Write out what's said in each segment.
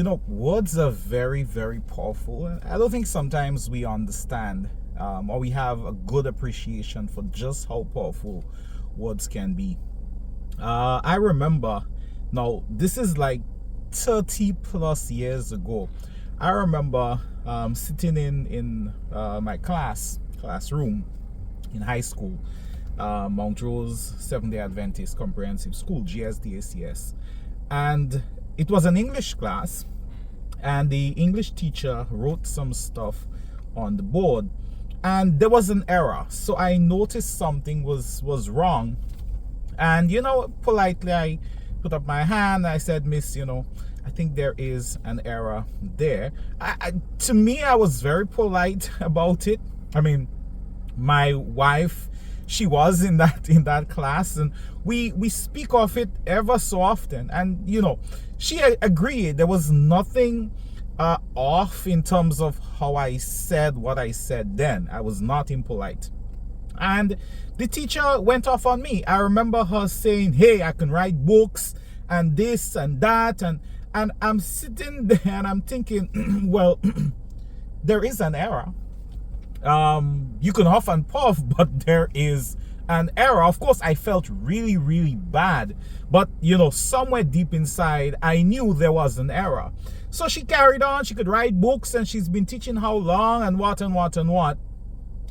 Words are very, very powerful. I don't think sometimes we understand or we have a good appreciation for just how powerful words can be. I remember, now this is like 30 plus years ago. I remember sitting in my classroom in high school, Mount Rose Seventh-day Adventist Comprehensive School, GSDACS, and it was an English class, and the English teacher wrote some stuff on the board, and there was an error. So I noticed something was wrong, and politely I put up my hand. I said, Miss, I think there is an error there. To me, I was very polite about it. I mean, my wife, she was in that class, and we speak of it ever so often, and she agreed there was nothing off in terms of how I said what I said then. I was not impolite. And the teacher went off on me. I remember her saying, hey, I can write books and this and that, and I'm sitting there and I'm thinking, well, there is an error. You can huff and puff, but there is an error. Of course, I felt really, really bad, but somewhere deep inside, I knew there was an error. So she carried on. She could write books, and she's been teaching how long and what and what and what.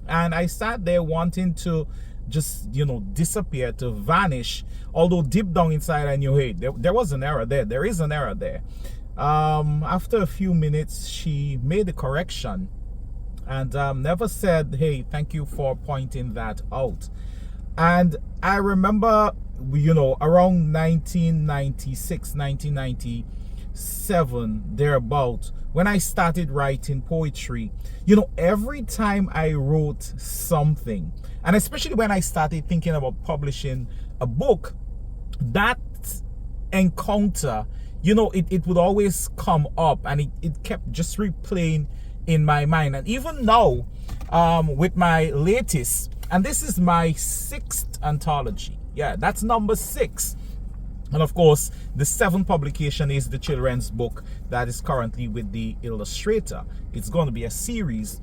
And I sat there wanting to just disappear, to vanish, although deep down inside I knew, hey, there was an error there. There is an error there. After a few minutes, she made the correction and never said, hey, thank you for pointing that out. And I remember, around 1996, 1997, thereabout, when I started writing poetry, every time I wrote something, and especially when I started thinking about publishing a book, that encounter, it would always come up, and it kept just replaying in my mind. And even now, with my latest, and this is my 6th anthology. Yeah, that's number 6. And of course, the 7th publication is the children's book that is currently with the illustrator. It's going to be a series.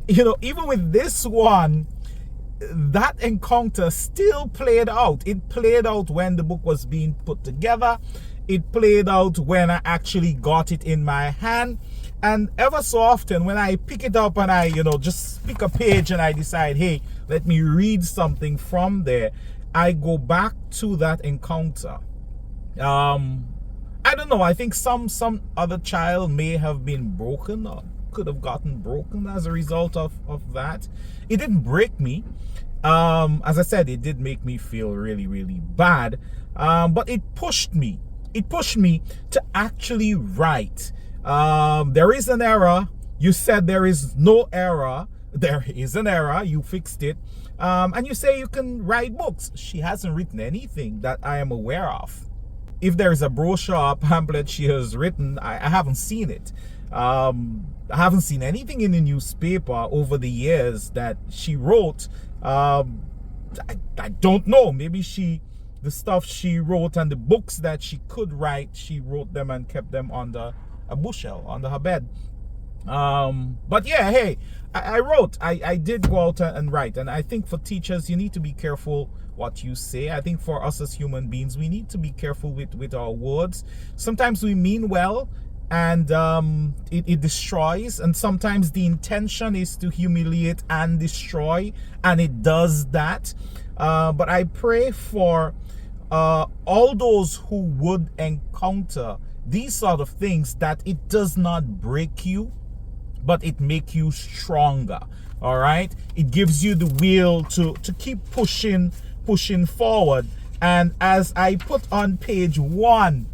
Even with this one, that encounter still played out. It played out when the book was being put together. It played out when I actually got it in my hand. And ever so often when I pick it up and I, just pick a page and I decide, hey, let me read something from there, I go back to that encounter. I don't know. I think some other child may have been broken or could have gotten broken as a result of that. It didn't break me. As I said, it did make me feel really, really bad. But it pushed me. It pushed me to actually write. There is an error. You said there is no error. There is an error. You fixed it. And you say you can write books. She hasn't written anything that I am aware of. If there is a brochure or pamphlet she has written, I haven't seen it. I haven't seen anything in the newspaper over the years that she wrote. I don't know. Maybe the stuff she wrote and the books that she could write, she wrote them and kept them under a bushel, under her bed. But yeah, hey, I wrote. I did go out and write. And I think for teachers, you need to be careful what you say. I think for us as human beings, we need to be careful with our words. Sometimes we mean well, and it destroys. And sometimes the intention is to humiliate and destroy, and it does that. But I pray for all those who would encounter these sort of things, that it does not break you, but it make you stronger. All right, it gives you the will to keep pushing forward. And as I put on page one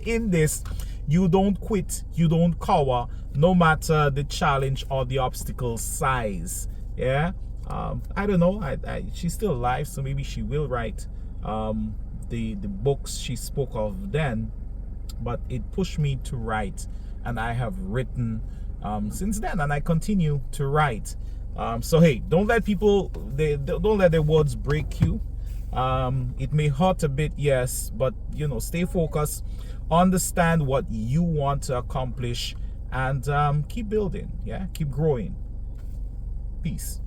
in this, you don't quit, you don't cower, no matter the challenge or the obstacle size. Yeah, I don't know. She's still alive, so maybe she will write the books she spoke of then. But it pushed me to write, and I have written since then, and I continue to write. So hey, don't let people, don't let their words break you. It may hurt a bit, yes, but stay focused understand what you want to accomplish, and keep building. Yeah, keep growing. Peace.